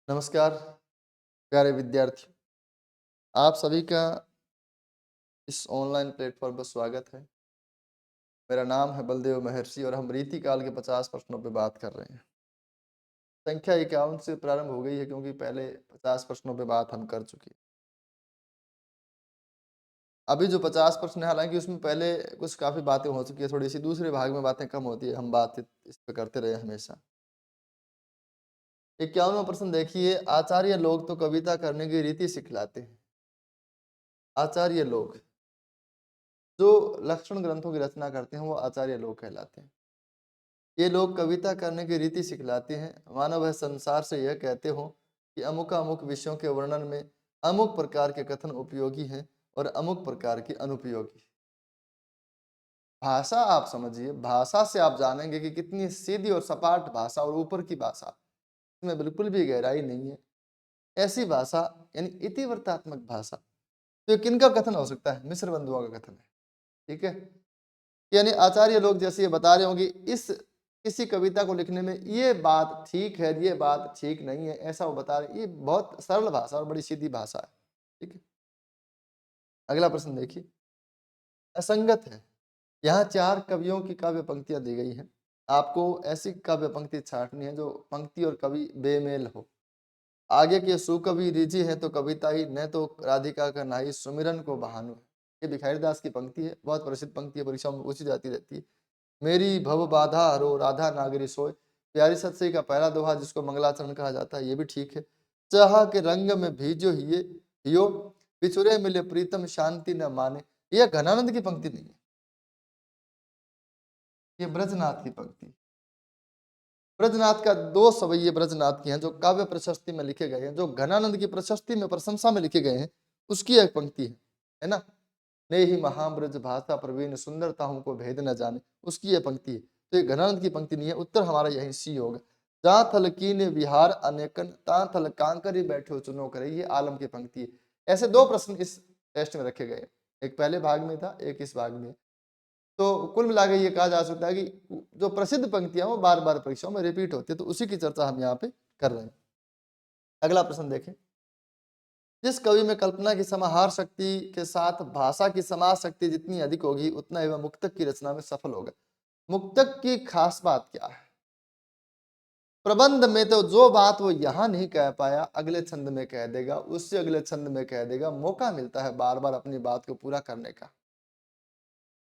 नमस्कार प्यारे विद्यार्थियों, आप सभी का इस ऑनलाइन प्लेटफॉर्म पर स्वागत है। मेरा नाम है बलदेव महर्षि और हम रीति काल के 50 प्रश्नों पर बात कर रहे हैं। संख्या 51 से प्रारंभ हो गई है क्योंकि पहले 50 प्रश्नों पर बात हम कर चुके हैं। अभी जो 50 प्रश्न है, हालांकि उसमें पहले कुछ काफ़ी बातें हो चुकी है, थोड़ी सी दूसरे भाग में बातें कम होती है, हम बात इस पर करते रहे हमेशा। 51वां प्रश्न देखिए, आचार्य लोग तो कविता करने की रीति सिखलाते हैं। आचार्य लोग जो लक्षण ग्रंथों की रचना करते हैं वो आचार्य लोग कहलाते हैं। ये लोग कविता करने की रीति सिखलाते हैं, मानो वह संसार से यह कहते हो कि अमुक अमुक विषयों के वर्णन में अमुक प्रकार के कथन उपयोगी हैं और अमुक प्रकार की अनुपयोगी। भाषा आप समझिए, भाषा से आप जानेंगे कि कितनी सीधी और सपाट भाषा और ऊपर की भाषा, इसमें बिल्कुल भी गहराई नहीं है। ऐसी भाषा यानी इतिवर्तात्मक भाषा। तो ये किनका कथन हो सकता है? मिश्र बंधुओं का कथन है। ठीक है, यानी आचार्य लोग जैसे ये बता रहे होंगे इस किसी कविता को लिखने में ये बात ठीक है, ये बात ठीक नहीं है, ऐसा वो बता रहे। ये बहुत सरल भाषा और बड़ी सीधी भाषा है। ठीक है, अगला प्रश्न देखिए, असंगत है। यहाँ 4 कवियों की काव्य पंक्तियां दी गई हैं। आपको ऐसी काव्य पंक्ति छांटनी है जो पंक्ति और कवि बेमेल हो। आगे के सुकवि रिझी है तो कविता ही, न तो राधिका का नाई सुमिरन को बहानो। ये भिखारीदास की पंक्ति है, बहुत प्रसिद्ध पंक्ति है, परीक्षाओं में पूछी जाती रहती है। मेरी भव बाधा हरो राधा नागरी सोय। प्यारी सत्सई का पहला दोहा जिसको मंगलाचरण कहा जाता है, ये भी ठीक है। चाह के रंग में भीजो हियो, बिछुरे मिले प्रीतम शांति न माने। यह घनानंद की पंक्ति नहीं है, ये ब्रजनाथ की पंक्ति। ब्रजनाथ का 2 सवैये ब्रजनाथ की हैं जो काव्य प्रशस्ति में लिखे गए हैं, जो घनानंद की प्रशस्ति में प्रशंसा में लिखे गए हैं, उसकी एक पंक्ति है ना। ने ही महाब्रज भाषा प्रवीण सुंदरता हमको भेद न जाने, उसकी यह पंक्ति है। तो ये घनानंद की पंक्ति नहीं है, उत्तर हमारा यही सी होगा। जहाँ थल कीने विहार अनेकन ता थल कांकरी बैठो चुनो करे, ये आलम की पंक्ति है। ऐसे 2 प्रश्न इस टेस्ट में रखे गए, एक पहले भाग में था, एक इस भाग में। तो कुल मिला के ये कहा जा सकता है कि जो प्रसिद्ध पंक्तियां वो बार बार परीक्षाओं में रिपीट होती है, तो उसी की चर्चा हम यहाँ पे कर रहे हैं। अगला प्रश्न देखें, जिस कवि में कल्पना की समाहार शक्ति के साथ भाषा की समाज शक्ति जितनी अधिक होगी उतना ही वह मुक्तक की रचना में सफल होगा। मुक्तक की खास बात क्या है? प्रबंध में तो जो बात वो यहां नहीं कह पाया अगले छंद में कह देगा, उससे अगले छंद में कह देगा, मौका मिलता है बार बार अपनी बात को पूरा करने का।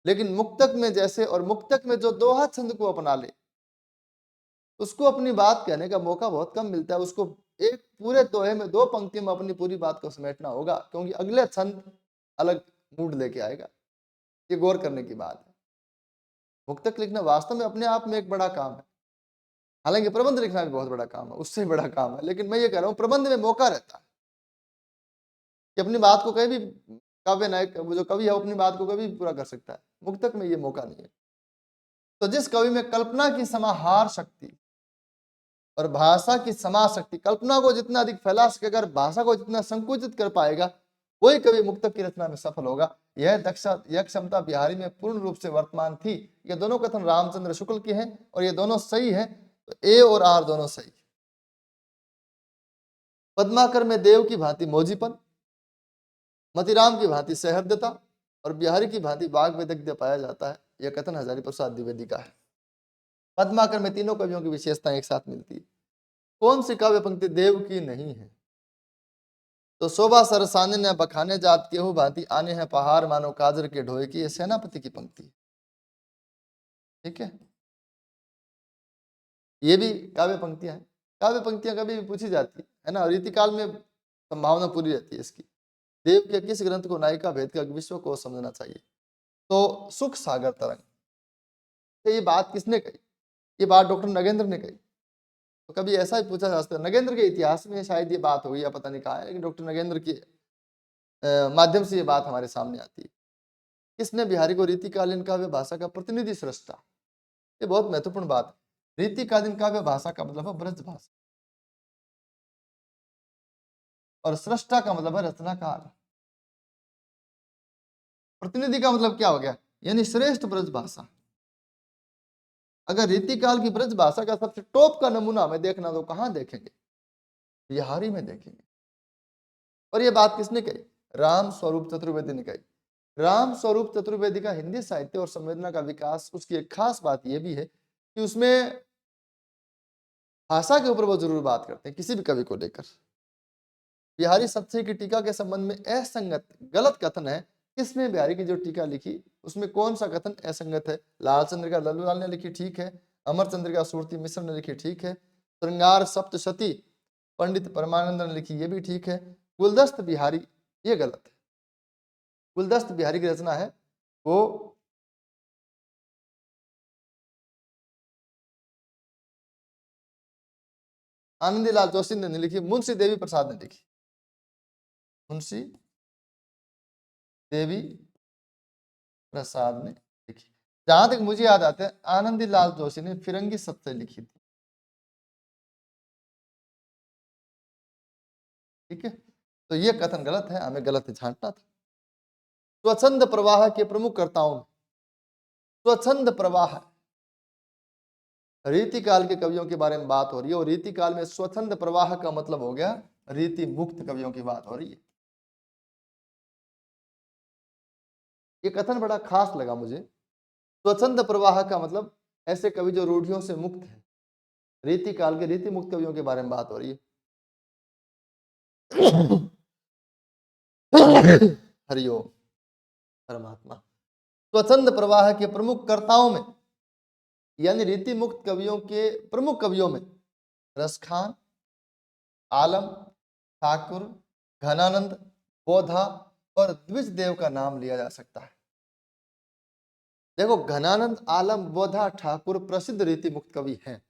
लेकिन मुक्तक में जैसे, और मुक्तक में जो दोहा छंद को अपना ले उसको अपनी बात कहने का मौका बहुत कम मिलता है। उसको एक पूरे दोहे में 2 पंक्तियों में अपनी पूरी बात को समेटना होगा, क्योंकि अगले छंद अलग मूड लेके आएगा। ये गौर करने की बात है। मुक्तक लिखना वास्तव में अपने आप में एक बड़ा काम है, हालांकि प्रबंध लिखना भी बहुत बड़ा काम है, उससे बड़ा काम है। लेकिन मैं ये कह रहा हूँ प्रबंध में मौका रहता है कि अपनी बात को कहीं भी काव्य नायक जो कवि है वो अपनी बात को कभी भी पूरा कर सकता है। मुक्तक में ये मौका नहीं है। तो जिस कवि में कल्पना की समाहार शक्ति और भाषा की समाज शक्ति, कल्पना को जितना अधिक फैला सकेगा और भाषा को जितना संकुचित कर पाएगा, वही कवि मुक्तक की रचना में सफल होगा। यह क्षमता बिहारी में पूर्ण रूप से वर्तमान थी। ये दोनों कथन रामचंद्र शुक्ल के हैं और ये दोनों सही हैं, तो ए और आर दोनों सही। पद्माकर में देव की भांति मौजीपन, मतिराम की भांति सहृदयता और बिहारी की भांति वाग वैदग्ध्य पाया जाता है। यह कथन हजारी प्रसाद द्विवेदी का है। पद्माकर में तीनों कवियों की विशेषताएं एक साथ मिलती है। कौन सी काव्य पंक्ति देव की नहीं है? तो शोभा सरसाने ने बखाने जात केहू भांति आने हैं पहाड़ मानो काजर के ढोए की, ये सेनापति की पंक्ति है। ठीक है, ये भी काव्य पंक्तियां हैं। काव्य पंक्तियां कभी भी पूछी जाती है ना, रीतिकाल में संभावना पूरी रहती है इसकी। देव के किस ग्रंथ को नायिका भेद का विश्व को समझना चाहिए? तो सुख सागर तरंग। तो ये बात किसने कही? ये बात डॉक्टर नगेंद्र ने कही। तो कभी ऐसा ही पूछा जा सकता है, नगेंद्र के इतिहास में शायद ये बात हुई या पता नहीं कहा है, लेकिन डॉक्टर नगेंद्र के माध्यम से ये बात हमारे सामने आती है। किसने बिहारी को रीतिकालीन काव्य भाषा का प्रतिनिधि सृष्टा? ये बहुत महत्वपूर्ण बात है। रीतिकालीन काव्य भाषा का मतलब है ब्रज भाषा, और सृष्टा का मतलब है रचनाकार। प्रतिनिधि का मतलब क्या हो गया? यानी श्रेष्ठ ब्रज भाषा। अगर रीतिकाल की ब्रज भाषा का सबसे टॉप का नमूना हमें देखना तो कहां देखेंगे? बिहारी में देखेंगे। और ये बात किसने कही? राम स्वरूप चतुर्वेदी ने कही। राम स्वरूप चतुर्वेदी का हिंदी साहित्य और संवेदना का विकास, उसकी एक खास बात यह भी है कि उसमें भाषा के ऊपर वो जरूर बात करते हैं किसी भी कवि को लेकर। बिहारी सत्य की टीका के संबंध में असंगत गलत कथन है। किसमें बिहारी की जो टीका लिखी उसमें कौन सा कथन असंगत है? लालचंद्र का लल्लूलाल ने लिखी, ठीक है। अमरचंद्र का सुरती मिश्र ने लिखी, ठीक है। श्रृंगार सप्तशती पंडित परमानंद ने लिखी, ये भी ठीक है। गुलदस्त बिहारी, ये गलत है। गुलदस्त बिहारी की रचना है वो आनंदीलाल जोशी ने लिखी, मुंशी देवी प्रसाद ने लिखी। मुंशी देवी प्रसाद ने लिखी। जहां तक मुझे याद आता है आनंदीलाल जोशी ने फिरंगी सबसे लिखी थी। ठीक है, तो ये कथन गलत है, हमें गलत झांटना था। स्वच्छंद प्रवाह के प्रमुख कर्ताओं में स्वच्छंद प्रवाह रीति काल के कवियों के बारे में बात हो रही है, और रीति काल में स्वच्छंद प्रवाह का मतलब हो गया रीति मुक्त कवियों की बात हो रही है। ये कथन बड़ा खास लगा मुझे। स्वच्छंद प्रवाह का मतलब ऐसे कवि जो रूढ़ियों से मुक्त है। रीति काल के रीति मुक्त कवियों के बारे में बात हो रही है। हरिओम परमात्मा। स्वच्छंद प्रवाह के प्रमुख कर्ताओं में यानी रीति मुक्त कवियों के प्रमुख कवियों में रसखान, आलम, ठाकुर, घनानंद, बोधा और द्विज देव का नाम लिया जा सकता है। देखो, घनानंद, आलम, बोधा, ठाकुर प्रसिद्ध रीति मुक्त कवि हैं।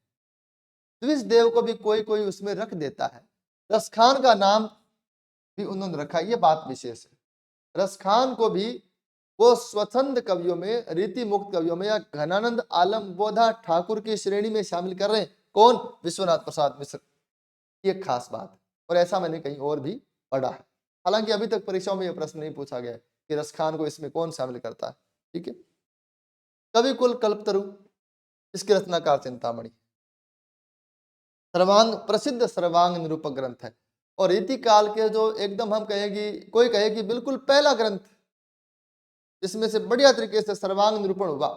द्विज देव को भी कोई कोई उसमें रख देता है। रसखान का नाम भी उन्होंने रखा, ये बात विशेष है। रसखान को भी वो स्वच्छंद कवियों में, रीति मुक्त कवियों में या घनानंद, आलम, बोधा, ठाकुर की श्रेणी में शामिल कर रहे हैं। कौन? विश्वनाथ प्रसाद मिश्र। ये खास बात है, और ऐसा मैंने कहीं और भी पढ़ा है। हालांकि अभी तक परीक्षाओं में यह प्रश्न नहीं पूछा गया है कि रसखान को इसमें कौन शामिल करता है। ठीक है। कवि कुल कल्पतरु, इसके रचनाकार चिंतामणि। सर्वांग प्रसिद्ध सर्वांग निरूपक ग्रंथ है, और रीति काल के जो एकदम हम कहेंगे, कोई कहे कि बिल्कुल पहला ग्रंथ जिसमें से बढ़िया तरीके से सर्वांग निरूपण हुआ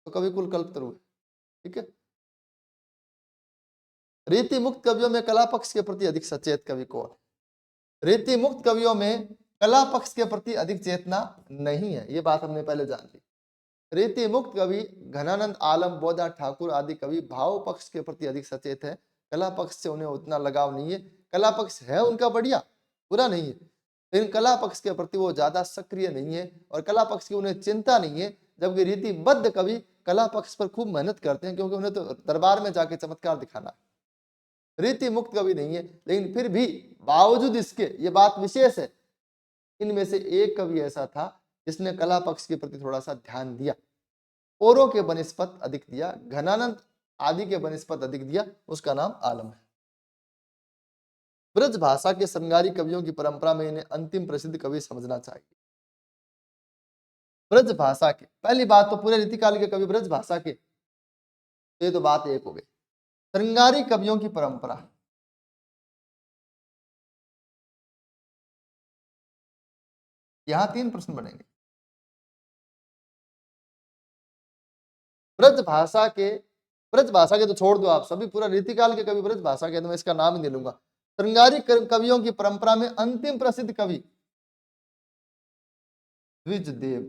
तो कवि कुल कल्पतरु है। ठीक है। रीति मुक्त कवियों में कला पक्ष के प्रति अधिक सचेत कवि कौन है? रीति मुक्त कवियों में कला पक्ष के प्रति अधिक चेतना नहीं है, ये बात हमने पहले जान ली। रीति मुक्त कवि घनानंद, आलम, बोधा, ठाकुर आदि कवि भाव पक्ष के प्रति अधिक सचेत है। कला पक्ष से उन्हें उतना लगाव नहीं है। कला पक्ष है उनका बढ़िया, बुरा नहीं है, लेकिन कला पक्ष के प्रति वो ज्यादा सक्रिय नहीं है और कला पक्ष की उन्हें चिंता नहीं है। जबकि रीतिबद्ध कवि कला पक्ष पर खूब मेहनत करते हैं, क्योंकि उन्हें तो दरबार में जाके चमत्कार दिखाना है। रीति मुक्त कवि नहीं है, लेकिन फिर भी बावजूद इसके, ये बात विशेष है, इनमें से एक कवि ऐसा था जिसने कला पक्ष के प्रति थोड़ा सा ध्यान दिया, औरों के बनिस्पत अधिक दिया, घनानंद आदि के बनिस्पत अधिक दिया, उसका नाम आलम है। ब्रज भाषा के श्रृंगारी कवियों की परंपरा में इन्हें अंतिम प्रसिद्ध कवि समझना चाहिए। ब्रज भाषा के, पहली बात तो पूरे रीतिकाल के कवि ब्रज भाषा के, ये तो बात एक हो गई। श्रृंगारी कवियों की परंपरा, यहां 3 प्रश्न बनेंगे। ब्रज भाषा के, ब्रज भाषा के तो छोड़ दो आप, सभी पूरा रीतिकाल के कवि ब्रज भाषा के, तो मैं इसका नाम ही नहीं लूंगा। श्रृंगारी कवियों की परंपरा में अंतिम प्रसिद्ध कवि द्विज देव।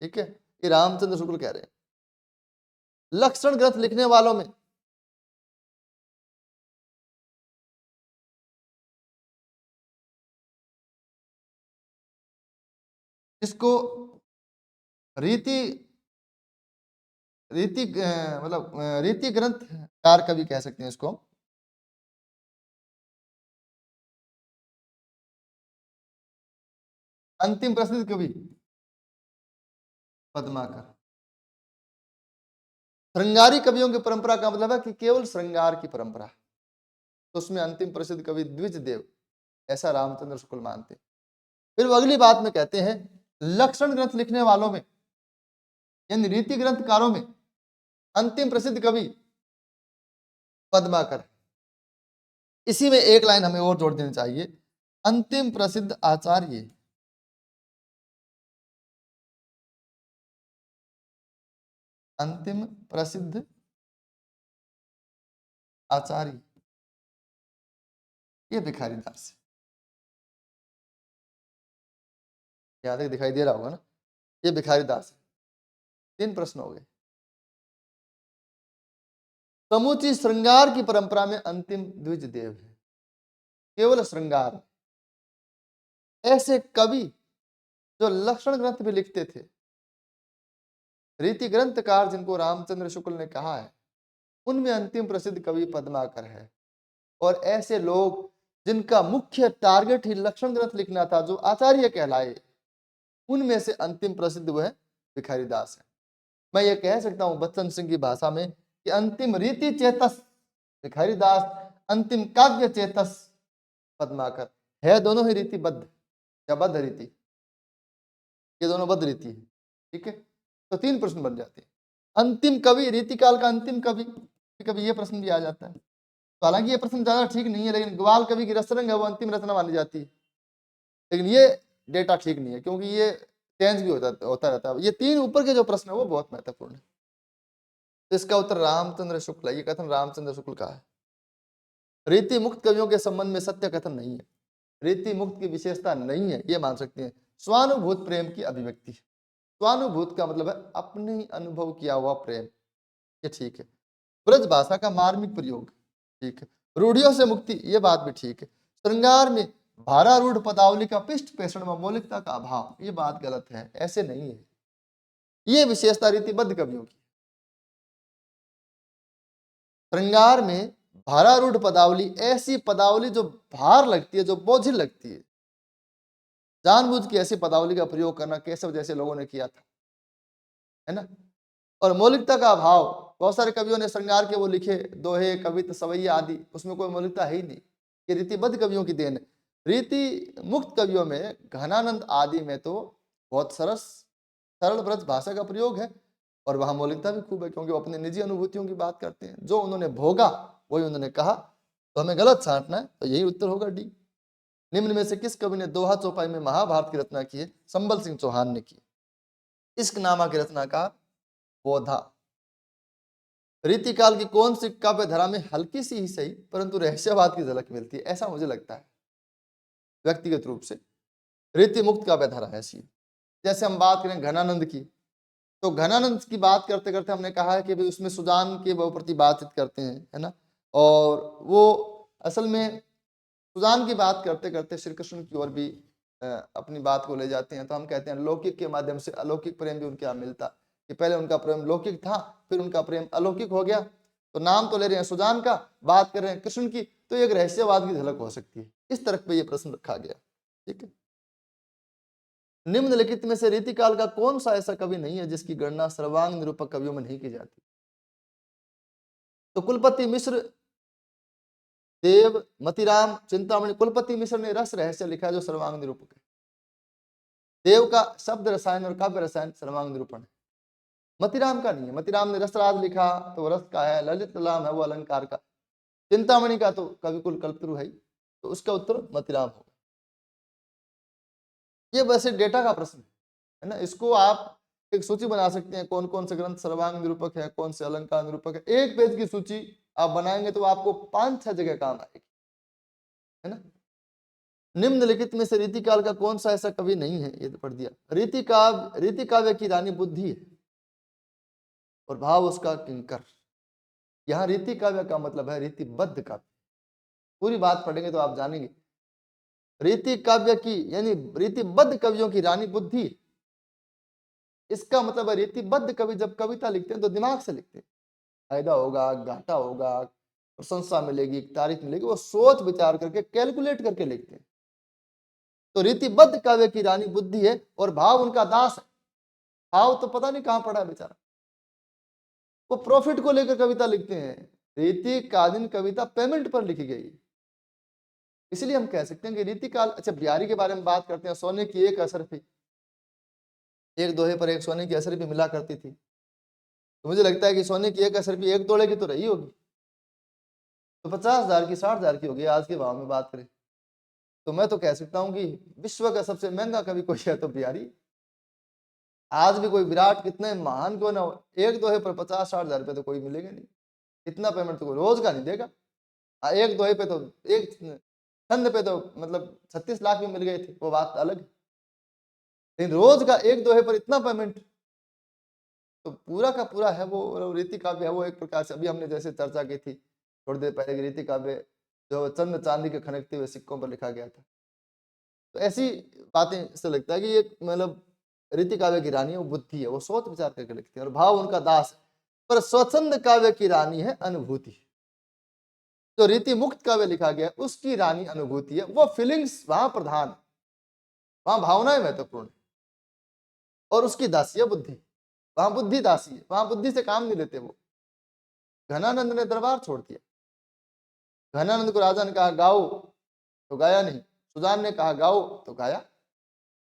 ठीक है, ये रामचंद्र शुक्ल कह रहे हैं। लक्षण ग्रंथ लिखने वालों में इसको रीति रीति मतलब रीति ग्रंथकार कवि कह सकते हैं इसको। अंतिम प्रसिद्ध कवि पद्माकर। श्रृंगारी कवियों की परंपरा का मतलब है कि केवल श्रृंगार की परंपरा, तो उसमें अंतिम प्रसिद्ध कवि द्विज देव, ऐसा रामचंद्र शुक्ल मानते। फिर वो अगली बात में कहते हैं लक्षण ग्रंथ लिखने वालों में यानी रीति ग्रंथकारों में अंतिम प्रसिद्ध कवि पद्माकर। इसी में एक लाइन हमें और जोड़ देनी चाहिए, अंतिम प्रसिद्ध आचार्य। अंतिम प्रसिद्ध आचार्य ये भिखारी दास है। यहां तक दिखाई दे रहा होगा ना, ये भिखारी दास है। 3 प्रश्न हो गए। समूची श्रृंगार की परंपरा में अंतिम द्विज देव है। केवल श्रृंगार, ऐसे कवि जो लक्षण ग्रंथ भी लिखते थे, रीति ग्रंथकार जिनको रामचंद्र शुक्ल ने कहा है, उनमें अंतिम प्रसिद्ध कवि पद्माकर है। और ऐसे लोग जिनका मुख्य टारगेट ही लक्षण ग्रंथ लिखना था, जो आचार्य कहलाए, उनमें से अंतिम प्रसिद्ध वह भिखारी दास है। मैं ये कह सकता हूं बच्चन सिंह की भाषा में कि अंतिम रीति चेतस भिखारी दास, अंतिम काव्य चेतस पद्माकर है। दोनों ही रीतिबद्ध या बद्ध रीति, ये दोनों बद्ध रीति है। ठीक है, तो 3 प्रश्न बन जाते हैं। अंतिम कवि, रीतिकाल का अंतिम कवि, कभी ये प्रश्न भी आ जाता है। तो हालांकि ये प्रश्न ज्यादा ठीक नहीं है, लेकिन ग्वाल कवि की रसरंग है वो अंतिम रचना मानी जाती है, लेकिन ये डेटा ठीक नहीं है क्योंकि ये चेंज भी होता रहता है। ये 3 ऊपर के जो प्रश्न है वो बहुत महत्वपूर्ण है। तो इसका उत्तर रामचंद्र शुक्ल है। ये कथन रामचंद्र शुक्ल का है। रीति मुक्त कवियों के संबंध में सत्य कथन नहीं है, रीति मुक्त की विशेषता नहीं है, ये मान सकते हैं। स्वानुभूत प्रेम की अभिव्यक्ति है। स्वानुभूत का मतलब है अपने ही अनुभव किया हुआ प्रेम, ये ठीक है। ब्रज भाषा का मार्मिक प्रयोग, ठीक है। रूढ़ियों से मुक्ति, ये बात भी ठीक है। श्रृंगार में भारारूढ़ पदावली का पिष्ट पेषण व मौलिकता का अभाव, ये बात गलत है, ऐसे नहीं है। ये विशेषता रीतिबद्ध कवियों की। श्रृंगार में भारारूढ़ पदावली, ऐसी पदावली जो भार लगती है, जो बोझिल लगती है, जानबूझ के ऐसी पदावली का प्रयोग करना केशव जैसे लोगों ने किया था, है ना। और मौलिकता का अभाव, बहुत सारे कवियों ने श्रृंगार के वो लिखे दोहे, कवित, सवैया आदि, उसमें कोई मौलिकता है ही नहीं। ये रीतिबद्ध कवियों की देन है। रीति मुक्त कवियों में घनानंद आदि में तो बहुत सरल ब्रज भाषा का प्रयोग है, और वहां मौलिकता भी खूब है, क्योंकि वो अपनी निजी अनुभूतियों की बात करते हैं, जो उन्होंने भोगा वही उन्होंने कहा। तो हमें गलत छांटना है, तो यही उत्तर होगा डी। निम्न में से किस कवि ने दोहा चौपाई में महाभारत की रचना की है? संबल सिंह चौहान ने की। इश्कनामा के रचनाकार बोधा। रीतिकाल की कौन सी काव्य धारा में हल्की सी ही सही परंतु रहस्यवाद की झलक मिलती है? ऐसा मुझे लगता है व्यक्तिगत रूप से रीति मुक्त काव्य धारा ऐसी। जैसे हम बात करें घनानंद की, तो घनानंद की बात करते करते हमने कहा है कि भाई उसमें सुजान के प्रति बातचीत करते हैं, है ना। और वो असल में सुजान की बात करते करते श्री कृष्ण की ओर भी अपनी बात को ले जाते हैं। तो हम कहते हैं लौकिक के माध्यम से अलौकिक प्रेम भी उनके यहाँ मिलता, कि पहले उनका प्रेम लौकिक था, फिर उनका प्रेम अलौकिक हो गया। तो नाम तो ले रहे हैं सुजान का, बात कर रहे हैं कृष्ण की, तो एक रहस्यवाद की झलक हो सकती है। इस तरह पे ये प्रश्न रखा गया। ठीक है। निम्नलिखित में से रीतिकाल का कौन सा ऐसा कवि नहीं है जिसकी गणना सर्वांग निरूपक कवियों में नहीं की जाती? तो कुलपति मिश्र, देव, मतिराम, चिंतामणि, कुलपति मिश्र ने रस रहस्य लिखा है जो सर्वांग निरूपक है। देव का शब्द रसायन और काव्य रसायन सर्वांग निरूपण है। मतिराम का नहीं है। मतिराम ने रसराज लिखा तो वो रस का है, ललित लाम है वो अलंकार का, चिंतामणि का तो कविकुल कल्पतरु है, तो उसका उत्तर मतिराम होगा। ये वैसे डेटा का प्रश्न है ना। इसको आप एक सूची बना सकते हैं, कौन कौन से ग्रंथ सर्वांग निरूपक है, कौन से अलंकार निरूपक है। एक पेज की सूची आप बनाएंगे तो आपको 5-6 जगह काम आएगी, है ना। निम्नलिखित में से रीतिकाल का कौन सा ऐसा कवि नहीं है? ये तो पढ़ दिया। रीतिकाव्य की रानी बुद्धि है और भाव उसका किंकर। यहाँ रीति काव्य का मतलब है रीतिबद्ध काव्य। पूरी बात पढ़ेंगे तो आप जानेंगे। रीति काव्य की यानी रीतिबद्ध कवियों की रानी बुद्धि, इसका मतलब है रीतिबद्ध कवि जब कविता लिखते हैं तो दिमाग से लिखते हैं। फायदा होगा, घाटा होगा, प्रशंसा मिलेगी, तारीफ मिलेगी, वो सोच विचार करके कैलकुलेट करके लिखते हैं। तो रीतिबद्ध काव्य की रानी बुद्धि है और भाव उनका दास है। भाव तो पता नहीं कहां पड़ा है बेचारा, वो प्रॉफिट को लेकर कविता लिखते हैं। रीतिकालीन कविता पेमेंट पर लिखी गई, इसलिए हम कह सकते हैं कि रीतिकाल। अच्छा, बिहारी के बारे में बात करते हैं। सोने की एक असरफी, एक दोहे पर एक सोने की असरफी मिला करती थी। तो मुझे लगता है कि सोने की एक असरफी एक तोड़े की तो रही होगी। तो 50,000 की 60,000 की होगी आज के भाव में बात करें तो मैं तो कह सकता हूँ कि विश्व का सबसे महंगा कवि कोई है तो बिहारी। आज भी कोई विराट कितने महान क्यों ना हो, एक दोहे पर 50-60,000 रुपये तो कोई मिलेगा नहीं। इतना पेमेंट तो कोई रोज का नहीं देगा। एक दोहे पे तो एक छंद पे तो मतलब 36 लाख भी मिल गए थे, वो बात अलग है। लेकिन रोज का एक दोहे पर इतना पेमेंट, तो पूरा का पूरा है वो रीति काव्य है वो एक प्रकार से। अभी हमने जैसे चर्चा की थी थोड़ी देर पहले, रीति काव्य जो चंद चांदी के खनकते हुए सिक्कों पर लिखा गया था। तो ऐसी बातें इससे लगता है कि ये मतलब रीति काव्य की रानी है, वो बुद्धि है, वो सोच विचार करके लिखती है और भाव उनका दास है। पर स्वच्छंद काव्य की रानी है अनुभूति। जो रीति मुक्त काव्य लिखा गया उसकी रानी अनुभूति है, वो फीलिंग्स वहां प्रधान है, वहां भावनाएं महत्वपूर्ण है और उसकी दासी है बुद्धि। वहां बुद्धि दासी है, वहां बुद्धि से काम नहीं लेते वो। घनानंद ने दरबार छोड़ दिया। घनानंद को राजा ने कहा गाओ तो गाया नहीं, सुजान ने कहा गाओ तो गाया।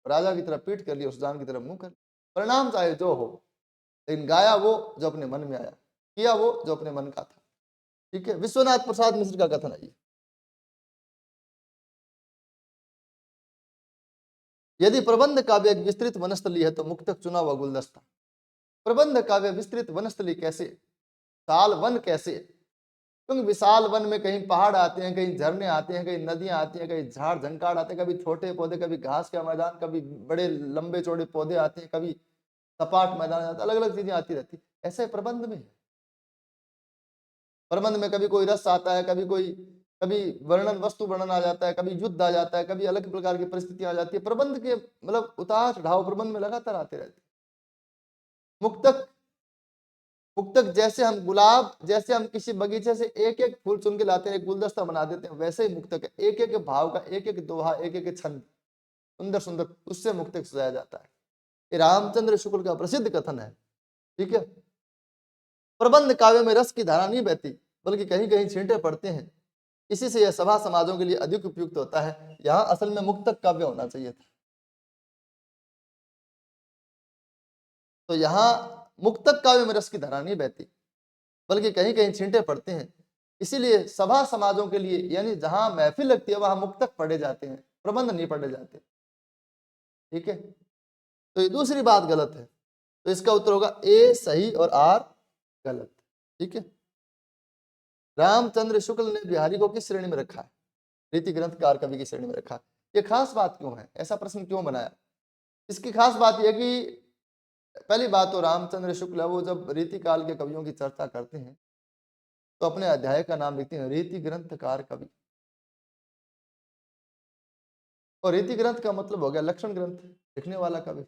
राजा की तरफ पीठ कर लिया, सुजान की तरफ मुंह कर लिया। परिणाम चाहे जो हो, लेकिन गाया वो जो अपने मन में आया, किया वो जो अपने मन का था। ठीक है, विश्वनाथ प्रसाद मिश्र का कथन है ये। यदि प्रबंध काव्य एक विस्तृत वनस्थली है तो मुक्तक चुना हुआ गुलदस्ता। प्रबंध काव्य विस्तृत वनस्थली कैसे, साल वन कैसे? क्योंकि विशाल वन में कहीं पहाड़ आते हैं, कहीं झरने आते हैं, कहीं नदियां आती हैं, कहीं झाड़ झंकाड़ आते हैं, कभी छोटे पौधे, कभी घास का मैदान, कभी बड़े लंबे चौड़े पौधे आते हैं, कभी सपाट मैदान आता है, अलग अलग चीजें आती रहती। ऐसे प्रबंध में है। प्रबंध में कभी कोई रस आता है, कभी वर्णन वस्तु वर्णन आ जाता है, कभी युद्ध आ जाता है, कभी अलग प्रकार की परिस्थितियां आ जाती है। प्रबंध के मतलब उतार चढ़ाव प्रबंध में लगातार आते रहते हैं। मुक्तक, मुक्तक जैसे हम गुलाब, जैसे हम किसी बगीचे से एक एक फूल चुन के लाते हैं, एक गुलदस्ता बना देते हैं, वैसे ही मुक्तक है। एक एक भाव का एक एक दोहा, एक एक छंद सुंदर सुंदर, उससे मुक्तक सजाया जाता है। ये रामचंद्र शुक्ल का प्रसिद्ध कथन है। ठीक है, प्रबंध काव्य में रस की धारा नहीं बहती, बल्कि कहीं कहीं छींटे पड़ते हैं। इसी से यह सभा समाजों के लिए अधिक उपयुक्त होता है। यहाँ असल में मुक्तक काव्य होना चाहिए था। तो यहाँ मुक्तक काव्य में रस की धारा नहीं बहती, बल्कि कहीं कहीं छींटे पड़ते हैं। इसीलिए सभा समाजों के लिए, यानी जहां महफिल लगती है वहां मुक्तक पढ़े जाते हैं, प्रबंध नहीं पढ़े जाते। ठीक है, तो ये दूसरी बात गलत है। तो इसका उत्तर होगा ए सही और आर गलत। ठीक है, रामचंद्र शुक्ल ने बिहारी को किस श्रेणी में रखा है? रीति ग्रंथकार कवि की श्रेणी में रखा है। ये खास बात क्यों है, ऐसा प्रश्न क्यों बनाया? इसकी खास बात यह कि पहली बात तो रामचंद्र शुक्ल वो जब रीति काल के कवियों की चर्चा करते हैं तो अपने अध्याय का नाम लिखते हैं रीति ग्रंथकार कवि। और रीति ग्रंथ का मतलब हो गया लक्षण ग्रंथ लिखने वाला कवि।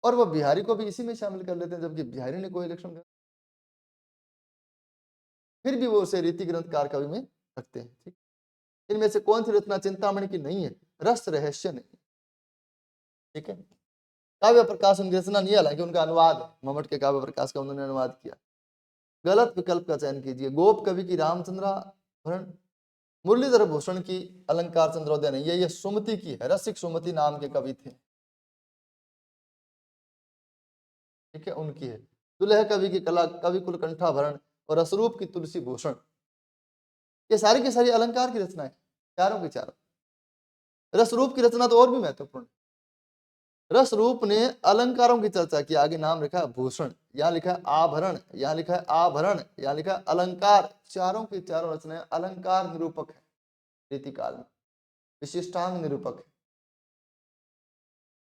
और वो बिहारी को भी इसी में शामिल कर लेते हैं, जबकि बिहारी ने कोई लक्षण ग्रंथ, फिर भी वो उसे रीति ग्रंथकार कवि में रखते हैं। ठीक, इनमें से कौन सी रचना चिंतामणि की नहीं है? रस रहस्य नहीं। ठीक है, काव्य प्रकाश उनकी रचना नहीं है, हालांकि उनका अनुवाद है, मम्मट के काव्य प्रकाश का उन्होंने अनुवाद किया। गलत विकल्प का चयन कीजिए। गोप कवि की रामचंद्राभरण, मुरलीधर भूषण की अलंकार चंद्रोदय नहीं है, ये सुमति की है। रसिक सुमति नाम के कवि थे। ठीक है, उनकी है। दुल्ह कवि की कला कवि कुलकंठाभरण और रसरूप की तुलसी भूषण, ये सारी की सारी अलंकार की रचना है, चारों की चारों। रसरूप की रचना तो और भी महत्वपूर्ण है। रस रूप ने अलंकारों की चर्चा की, आगे नाम लिखा है भूषण, यहाँ लिखा है आभरण, यहाँ लिखा है आभरण, यहाँ लिखा है अलंकार। चारों की चारों रचनाएं अलंकार निरूपक है, रीतिकाल में विशिष्टांग निरूपक है।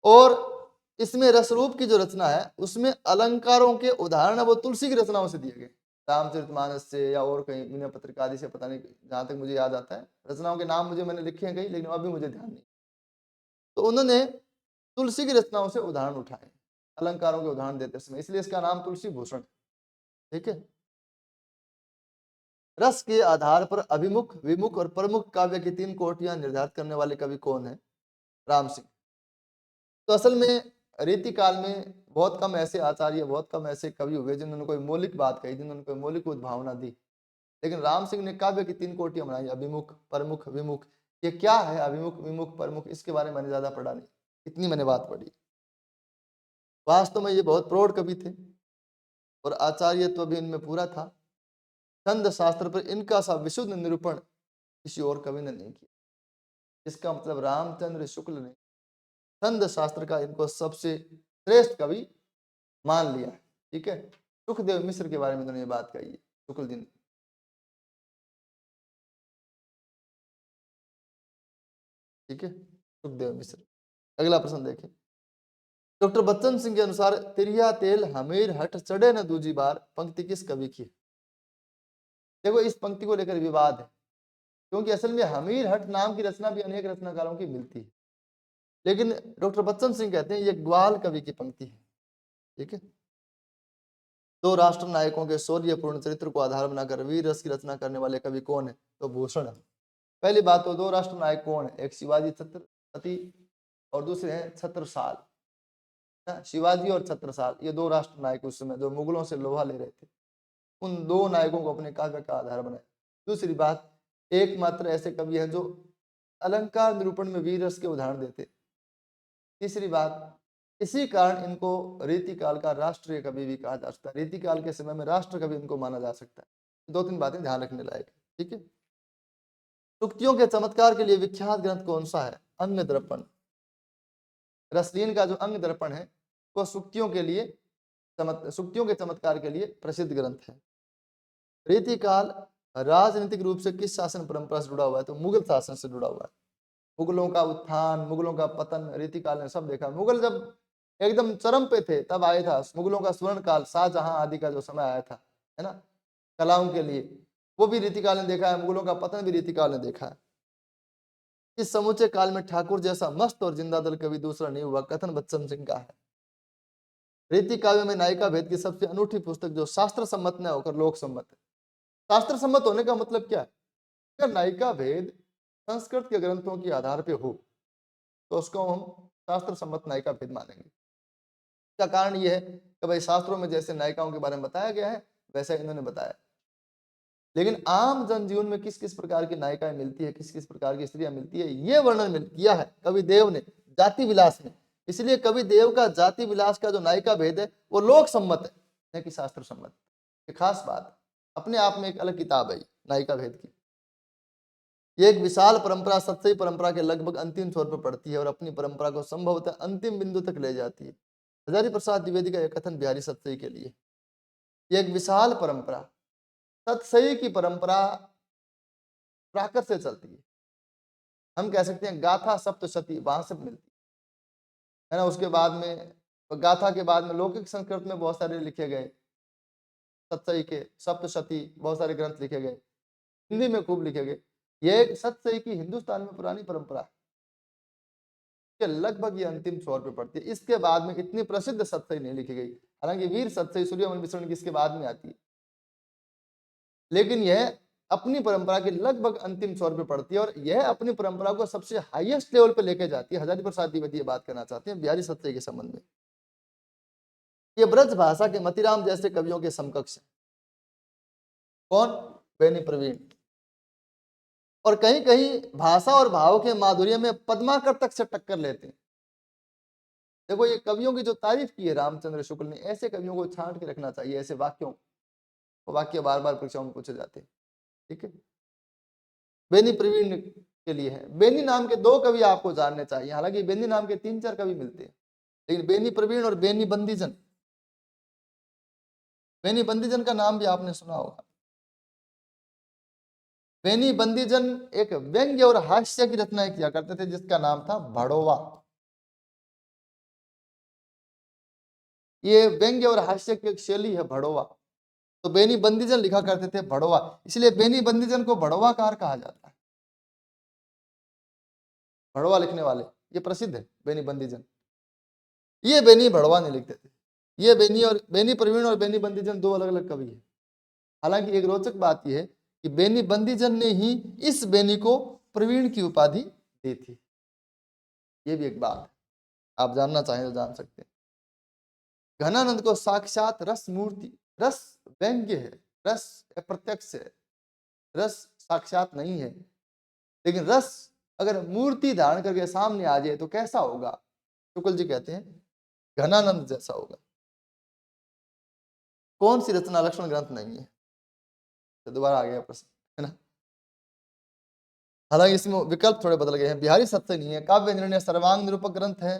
और इसमें रसरूप की जो रचना है उसमें अलंकारों के उदाहरण वो तुलसी की रचनाओं से दिए गए, रामचरितमानस से या और कहीं विनय पत्रिका आदि से, पता नहीं, जहां तक मुझे याद आता है। रचनाओं के नाम मुझे मैंने लिखे हैं कहीं, लेकिन अभी मुझे ध्यान नहीं। तो उन्होंने तुलसी की रचनाओं से उदाहरण उठाए अलंकारों के उदाहरण देते समय, इसलिए इसका नाम तुलसी भूषण। ठीक है, रस के आधार पर अभिमुख, विमुख और प्रमुख काव्य की 3 कोटियां निर्धारित करने वाले कवि कौन है? राम सिंह। तो असल में रीति काल में बहुत कम ऐसे आचार्य, बहुत कम ऐसे कवि हुए जिन्होंने कोई मौलिक बात कही, जिन्होंने कोई मौलिक उद्भावना दी। लेकिन राम सिंह ने काव्य की 3 कोटियां बनाई, अभिमुख, प्रमुख, विमुख। ये क्या है अभिमुख, विमुख, प्रमुख? इसके बारे में मैंने ज्यादा पढ़ा नहीं, इतनी मैंने बात पढ़ी। वास्तव में ये बहुत प्रौढ़ कवि थे और आचार्यत्व भी इनमें पूरा था। छंद शास्त्र पर इनका सा विशुद्ध निरूपण किसी और कवि ने नहीं किया। इसका मतलब रामचंद्र शुक्ल ने छंद शास्त्र का इनको सबसे श्रेष्ठ कवि मान लिया। ठीक है, सुखदेव मिश्र के बारे में उन्होंने ये बात कही है, शुक्ल जी ने। ठीक है, सुखदेव मिश्र। अगला प्रश्न देखें। डॉक्टर बच्चन सिंह के अनुसार तिरिया तेल हमीर हट चढ़े न दूजी बार पंक्ति किस कवि की है? देखो इस पंक्ति को लेकर विवाद है, क्योंकि असल में हमीर हट नाम की रचना भी अनेक रचनाकारों की मिलती है, लेकिन डॉक्टर बच्चन सिंह कहते हैं ये ग्वाल कवि की पंक्ति है। ठीक है, दो राष्ट्र नायकों के शौर्यपूर्ण चरित्र को आधार बनाकर वीर रस की रचना करने वाले कवि कौन है? तो भूषण है। पहली बात तो दो राष्ट्र नायक कौन है? एक शिवाजी छत्रपति और दूसरे हैं छत्रसाल। शिवाजी और छत्रसाल ये दो राष्ट्र नायक उस समय जो मुगलों से लोहा ले रहे थे, उन दो नायकों को अपने काव्य का आधार बनाया। दूसरी बात, एकमात्र ऐसे कवि हैं जो अलंकार निरूपण में वीर रस के उदाहरण देते। तीसरी बात, इसी कारण इनको रीतिकाल का राष्ट्रीय कवि भी कहा जा सकता है। रीतिकाल के समय में राष्ट्र कवि इनको माना जा सकता है। दो तीन बातें ध्यान रखने लायक है। ठीक है, सूक्तियों के चमत्कार के लिए विख्यात ग्रंथ कौन सा है? अंग दर्पण। रसलीन का जो अंग दर्पण है वो सूक्तियों के चमत्कार के लिए प्रसिद्ध ग्रंथ है। रीतिकाल राजनीतिक रूप से किस शासन परंपरा से जुड़ा हुआ है? तो मुगल शासन से जुड़ा हुआ है। मुगलों का उत्थान, मुगलों का पतन रीतिकाल ने सब देखा। मुगल जब एकदम चरम पे थे तब आया था मुगलों का स्वर्ण काल, शाहजहां आदि का जो समय आया था, है ना, कलाओं के लिए, वो भी रीतिकाल ने देखा है। मुगलों का पतन भी रीतिकाल ने देखा है। इस समूचे काल में ठाकुर जैसा मस्त और जिंदादिल कवि दूसरा नहीं हुआ, कथन बच्चन सिंह का है। रीति काव्य में नायिका भेद की सबसे अनूठी पुस्तक जो शास्त्र सम्मत न होकर लोक सम्मत है। शास्त्र सम्मत होने का मतलब क्या है? अगर नायिका भेद संस्कृत के ग्रंथों के आधार पे हो तो उसको हम शास्त्र सम्मत नायिका भेद मानेंगे। इसका कारण यह है कि भाई शास्त्रों में जैसे नायिकाओं के बारे में बताया गया है वैसा इन्होंने बताया, लेकिन आम जनजीवन में किस किस प्रकार की नायिकाएं मिलती है, किस किस प्रकार की स्त्रियां मिलती है, ये वर्णन किया है कवि देव ने जाति विलास में। इसलिए कवि देव का जाति विलास का जो नायिका भेद है वो लोक सम्मत है कि शास्त्र सम्मत। एक खास बात, अपने आप में एक अलग किताब है नायिका भेद की। ये एक विशाल परंपरा सत्सई परंपरा के लगभग अंतिम छोर पर पड़ती है और अपनी परंपरा को संभवतः अंतिम बिंदु तक ले जाती है। हजारी प्रसाद द्विवेदी का यह कथन बिहारी सत्सई के लिए, यह एक विशाल परंपरा सत्सई की परंपरा प्राकृत से चलती है। हम कह सकते हैं गाथा सप्तशती वहां से मिलती है ना। उसके बाद में गाथा के बाद में लौकिक संस्कृत में बहुत सारे लिखे गए, सत्सई के सप्तशती बहुत सारे ग्रंथ लिखे गए, हिंदी में खूब लिखे गए। ये सत्सई की हिंदुस्तान में पुरानी परंपरा है के लगभग ये अंतिम छोर पे पड़ती है। इसके बाद में इतनी प्रसिद्ध सत्सई नहीं लिखी गई, हालांकि वीर सत्सई सूर्यमल मिश्रण की इसके बाद में आती है, लेकिन यह अपनी परंपरा के लगभग अंतिम छोर पे पड़ती है और यह अपनी परंपरा को सबसे हाईएस्ट लेवल पे लेके जाती है। हजारी प्रसाद द्विवेदी ये बात करना चाहते हैं बिहारी सत्सई के संबंध में। ये ब्रज भाषा के मतिराम जैसे कवियों के समकक्ष है। कौन? बेनी प्रवीण। और कहीं कहीं भाषा और भाव के माधुर्य में पद्माकर तक से टक्कर लेते हैं। देखो ये कवियों की जो तारीफ की है रामचंद्र शुक्ल ने, ऐसे कवियों को छांट के रखना चाहिए, ऐसे वाक्यों, वाक्य बार बार परीक्षाओं में पूछे जाते हैं। ठीक है, बेनी प्रवीण के लिए है। बेनी नाम के दो कवि आपको जानने चाहिए, हालांकि बेनी नाम के 3-4 कवि मिलते हैं, लेकिन बेनी प्रवीण और बेनी बंदीजन, बेनी बंदीजन का नाम भी आपने सुना होगा। बेनी बंदीजन एक व्यंग्य और हास्य की रचनाएं किया करते थे जिसका नाम था भड़ोवा। ये व्यंग्य और हास्य की एक शैली है भड़ोवा। तो बेनी बंदीजन लिखा करते थे भड़ोवा, इसलिए बेनी बंदीजन को भड़ोवाकार कहा जाता है। भड़ोवा लिखने वाले ये प्रसिद्ध है बेनी बंदीजन। ये बेनी भड़ोवा नहीं लिखते थे। ये बेनी और बेनी प्रवीण और बेनी बंदीजन दो अलग अलग कवि है। हालांकि एक रोचक बात यह है कि बेनी बंदीजन ने ही इस बेनी को प्रवीण की उपाधि दी थी। ये भी एक बात है, आप जानना चाहें तो जान सकते हैं। घनानंद को साक्षात रस मूर्ति, रस व्यंग्य है, रस प्रत्यक्ष है, रस साक्षात नहीं है, लेकिन रस अगर मूर्ति धारण करके सामने आ जाए तो कैसा होगा? शुक्ल जी कहते हैं घनानंद जैसा होगा। कौन सी रचना लक्षण ग्रंथ नहीं है? तो दोबारा आ गया प्रश्न, है ना। हालांकि इसमें विकल्प थोड़े बदल गए हैं। बिहारी सत्य नहीं है। काव्य निर्णय सर्वांग निरूपक ग्रंथ है।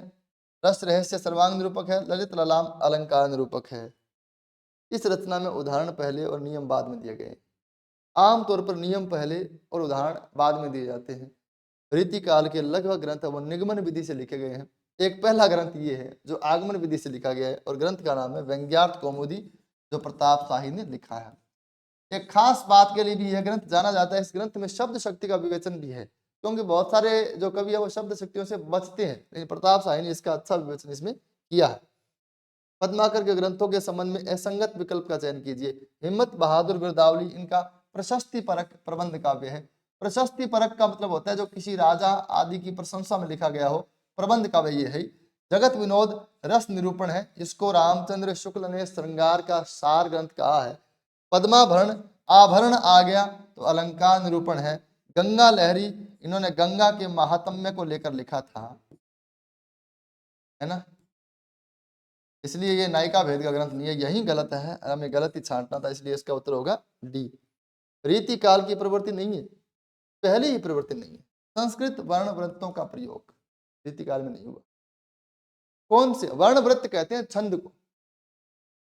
रस रहस्य सर्वांग निरूपक है। ललित ललाम अलंकार निरूपक है। इस रचना में उदाहरण पहले और नियम बाद में दिए गए हैं। आमतौर पर नियम पहले और उदाहरण बाद में दिए जाते हैं। रीति काल के लगभग ग्रंथ वो निगमन विधि से लिखे गए हैं। एक पहला ग्रंथ ये है जो आगमन विधि से लिखा गया है और ग्रंथ का नाम है व्यंग्यार्थ कौमुदी, जो प्रताप शाही ने लिखा है। एक खास बात के लिए भी यह ग्रंथ जाना जाता है, इस ग्रंथ में शब्द शक्ति का विवेचन भी है, क्योंकि बहुत सारे जो कवि है वो शब्द शक्तियों से बचते हैं, लेकिन प्रताप शाही ने इसका अच्छा विवेचन इसमें किया है। पद्माकर के ग्रंथों के संबंध में असंगत विकल्प का चयन कीजिए। हिम्मत बहादुर बिरदावली इनका प्रशस्ति परक प्रबंध काव्य है। प्रशस्ति परक का मतलब होता है जो किसी राजा आदि की प्रशंसा में लिखा गया हो। प्रबंध काव्य ये है। जगत विनोद रस निरूपण है, जिसको रामचंद्र शुक्ल ने श्रृंगार का सार ग्रंथ कहा है। पद्माभरण आभरण आ गया तो अलंकार निरूपण है। गंगा लहरी इन्होंने गंगा के महात्म्य को लेकर लिखा था, है ना। इसलिए ये नायिका भेद का ग्रंथ नहीं है, यही गलत है, हमें गलत ही छांटना था, इसलिए इसका उत्तर होगा डी। रीति काल की प्रवृत्ति नहीं है, पहले ही प्रवृत्ति नहीं है। संस्कृत वर्ण वृत्तों का प्रयोग रीति काल में नहीं हुआ। कौन से वर्ण वृत्त कहते हैं छंद को,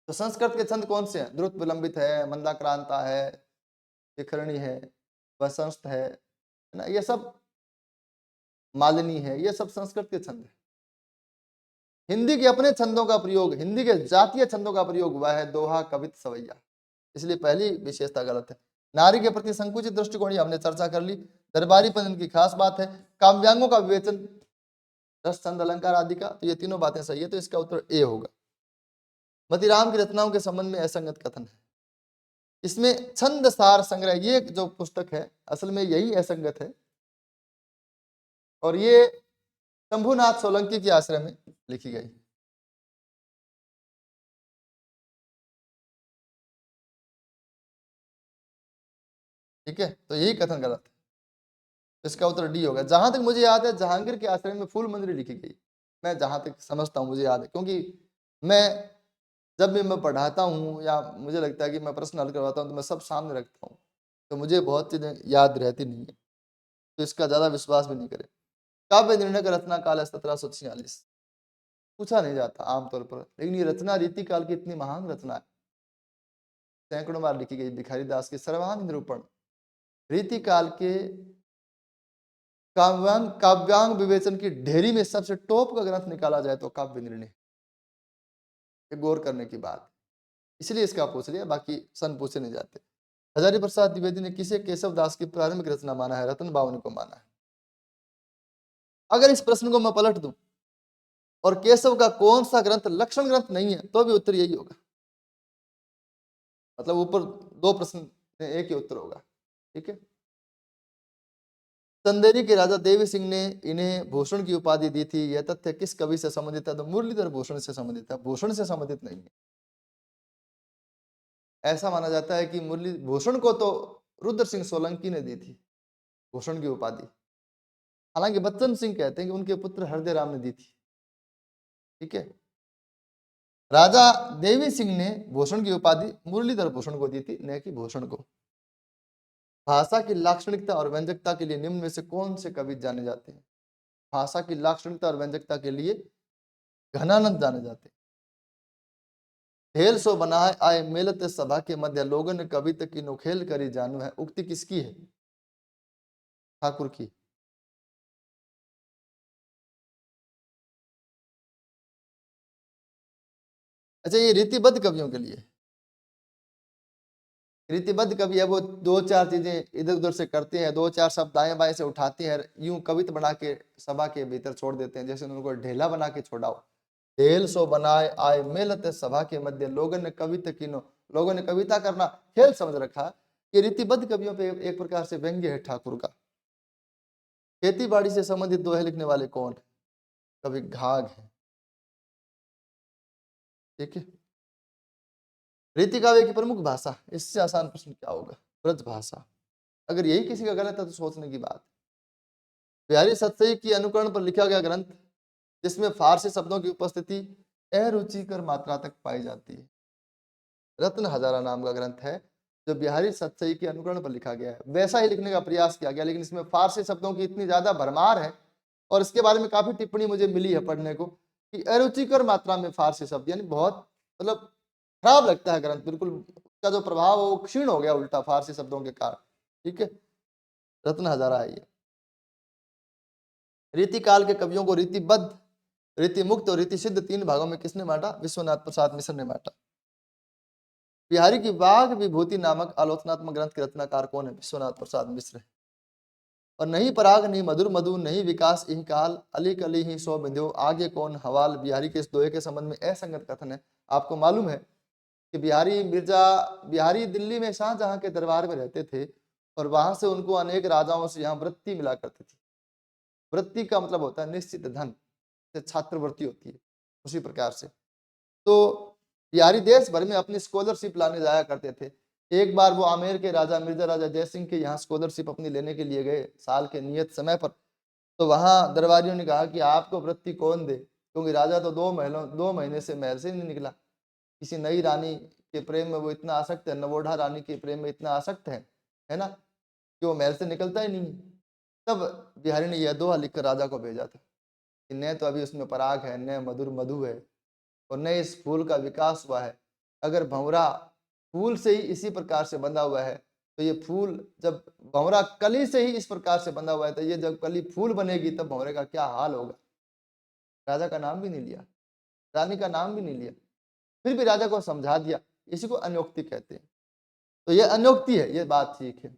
तो संस्कृत के छंद कौन से हैं? द्रुत विलंबित है, मंदाक्रांता है, शिखरणी है, वसंत है ना, ये सब मालिनी है, ये सब संस्कृत के छंद है। हिंदी के अपने छंदों का प्रयोग, हिंदी के जातीय छंदों का प्रयोग हुआ है दोहा, कवित, सवैया, इसलिए पहली विशेषता गलत है। नारी के प्रति संकुचित दृष्टिकोण हमने चर्चा कर ली। दरबारीपन इनकी खास बात है। काव्यांगों का विवेचन रस छंद अलंकार आदि का, तो ये तीनों बातें सही है, तो इसका उत्तर ए होगा। मतीराम की रचनाओं के संबंध में असंगत कथन है। इसमें छंद सार संग्रह ये जो पुस्तक है असल में यही असंगत है, और ये शंभुनाथ सोलंकी के आश्रय में लिखी गई। ठीक है, तो यही कथन गलत है, इसका उत्तर डी होगा। जहां तक मुझे याद है जहांगीर के आश्रय में फूल मंजरी लिखी गई, मैं जहां तक समझता हूं, मुझे याद है, क्योंकि मैं जब भी मैं पढ़ाता हूँ या मुझे लगता है कि मैं प्रश्न हल करवाता हूँ तो मैं सब सामने रखता हूँ, तो मुझे बहुत चीजें याद रहती नहीं है, तो इसका ज्यादा विश्वास भी नहीं करें। काव्य निर्णय का रचना काल है 1746, पूछा नहीं जाता आमतौर पर, लेकिन ये रचना रीति काल की इतनी महान रचना है, सैकड़ों बार लिखी गई। भिखारी दास की सर्वांग निरूपण रीति काल के काव्यांग विवेचन की ढेरी में सबसे टॉप का ग्रंथ निकाला जाए तो काव्य निर्णय, गौर करने की बात, इसलिए इसका पूछ लिया, बाकी सन पूछे नहीं जाते। हजारी प्रसाद द्विवेदी ने किसे केशव दास की प्रारंभिक रचना माना है? रतन बावनी को माना है। अगर इस प्रश्न को मैं पलट दूं और केशव का कौन सा ग्रंथ लक्षण ग्रंथ नहीं है, तो भी उत्तर यही होगा। मतलब ऊपर दो प्रश्न एक ही उत्तर होगा। ठीक है। चंदेरी के राजा देवी सिंह ने इन्हें भूषण की उपाधि दी थी, यह तथ्य किस कवि से संबंधित है? तो मुरलीधर भूषण से संबंधित है, भूषण से संबंधित नहीं है। ऐसा माना जाता है कि मुरली भूषण को तो रुद्र सिंह सोलंकी ने दी थी भूषण की उपाधि, हालांकि बच्चन सिंह कहते हैं कि उनके पुत्र हृदय राम ने दी थी। ठीक है। राजा देवी सिंह ने भूषण की उपाधि मुरलीधर भूषण को दी थी, न कि भूषण को। भाषा की लाक्षणिकता और व्यंजकता के लिए निम्न में से कौन से कवि जाने जाते हैं? भाषा की लाक्षणिकता और व्यंजकता के लिए घनानंद जाने जाते हैं। ढेल सो बनाए आए मेलत सभा के मध्य लोगन कवित की नोखेल करी जानू है, उक्ति किसकी है? ठाकुर की। अच्छा, ये रीतिबद्ध कवियों के लिए, रीतिबद्ध कवि है वो दो चार चीजें इधर उधर से करते हैं, दो चार शब्द दाएं बाएं से उठाते हैं, यूं कवित बना के सभा के भीतर छोड़ देते हैं, जैसे उनको ढेला बना के छोड़ाओ। ढेल सो बनाए आए मेलत सभा के मध्य लोगों ने कवित कीनो, लोगों ने कविता करना खेल समझ रखा। ये रीतिबद्ध कवियों पे एक प्रकार से व्यंग्य है ठाकुर का। खेती बाड़ी से संबंधित दोहे लिखने वाले कौन है? कवि घाघ है। ठीक है। रीति काव्य की प्रमुख भाषा, इससे आसान प्रश्न क्या होगा? ब्रज भाषा। अगर यही किसी का गलत है तो सोचने की बात। बिहारी सतसई की अनुकरण पर लिखा गया ग्रंथ जिसमें फारसी शब्दों की उपस्थिति अरुचिकर मात्रा तक पाई जाती है। रत्न हजारा नाम का ग्रंथ है, जो बिहारी सतसई के अनुकरण पर लिखा गया है वैसा ही लिखने का प्रयास किया गया, लेकिन इसमें फारसी शब्दों की इतनी ज्यादा भरमार है और इसके बारे में काफी टिप्पणी मुझे मिली है पढ़ने को कि अरुचिकर मात्रा में फारसी शब्द, यानी बहुत मतलब खराब लगता है ग्रंथ, बिल्कुल उसका जो प्रभाव है वो क्षीण हो गया उल्टा फारसी शब्दों के कारण। ठीक है, रत्न हजारा है ये। रीति काल के कवियों को रीतिबद्ध, रीति मुक्त और रीति सिद्ध तीन भागों में किसने बांटा? विश्वनाथ प्रसाद मिश्र ने बांटा। बिहारी की वाग विभूति नामक आलोचनात्मक ग्रंथ के रचनाकार कौन है? विश्वनाथ प्रसाद मिश्र है। और नहीं पराग नहीं मधुर मधु नहीं विकास इह काल अली कली ही सो बिंदु आगे कौन हवाल। बिहारी के इस दोहे के संबंध में असंगत कथन है। आपको मालूम है कि बिहारी दिल्ली में शाहजहां के दरबार में रहते थे और वहां से उनको अनेक राजाओं से यहाँ वृत्ति मिला करती थी। वृत्ति का मतलब होता है निश्चित धन, से छात्रवृत्ति होती है, उसी प्रकार से तो बिहारी देश भर में अपनी स्कॉलरशिप लाने जाया करते थे। एक बार वो आमेर के राजा मिर्जा राजा जयसिंह के यहाँ स्कॉलरशिप अपनी लेने के लिए गए साल के नियत समय पर, तो वहां दरबारियों ने कहा कि आपको वृत्ति कौन दे, क्योंकि राजा तो 2 महीने से महल से नहीं निकला, किसी नई रानी के प्रेम में वो इतना आसक्त है, नवोढ़ा रानी के प्रेम में इतना आसक्त है ना, कि वो महल से निकलता ही नहीं। तब बिहारी ने यह दोहा लिखकर राजा को भेजा था कि न तो अभी उसमें पराग है, न मधुर मधु है, और न इस फूल का विकास हुआ है। अगर भंवरा फूल से ही इसी प्रकार से बंधा हुआ है तो ये फूल, जब भंवरा कली से ही इस प्रकार से बंधा हुआ है तो ये जब कली फूल बनेगी तब भंवरे का क्या हाल होगा। राजा का नाम भी नहीं लिया, रानी का नाम भी नहीं लिया, फिर भी राजा को समझा दिया। इसी को अनोक्ति कहते हैं। तो ये अनोक्ति है, ये बात ठीक है।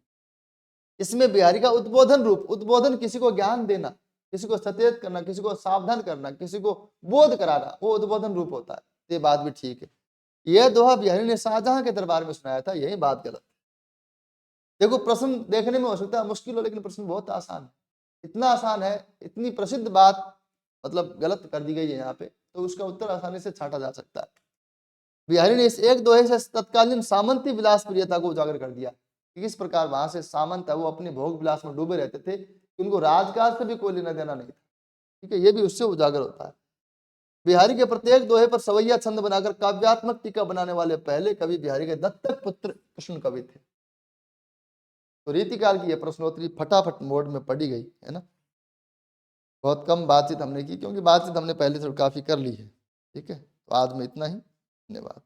इसमें बिहारी का उद्बोधन रूप, उद्बोधन किसी को ज्ञान देना, किसी को सचेत करना, किसी को सावधान करना, किसी को बोध कराना, वो उद्बोधन रूप होता है। ये बात भी ठीक है। यह दोहा बिहारी ने शाहजहां के दरबार में सुनाया था, यही बात गलत है। देखो प्रश्न देखने में हो सकता है मुश्किल हो, लेकिन प्रश्न बहुत आसान है। इतना आसान है, इतनी प्रसिद्ध बात मतलब गलत कर दी गई है यहाँ पे, तो उसका उत्तर आसानी से छांटा जा सकता है। बिहारी ने इस एक दोहे से तत्कालीन सामंती विलास प्रियता को उजागर कर दिया कि किस प्रकार वहां से सामंत है वो अपने भोग विलास में डूबे रहते थे, उनको राजकाज से भी कोई लेना देना नहीं था। ठीक है, ये भी उससे उजागर होता है। बिहारी के प्रत्येक दोहे पर सवैया छंद बनाकर काव्यात्मक टीका बनाने वाले पहले कवि बिहारी के दत्तक पुत्र कृष्ण कवि थे। तो रीतिकाल की यह प्रश्नोत्तरी फटाफट मोड में पढ़ी गई है ना। बहुत कम बातचीत हमने की, क्योंकि बातचीत हमने पहले से काफी कर ली है। ठीक है, तो आज में इतना ही। धन्यवाद।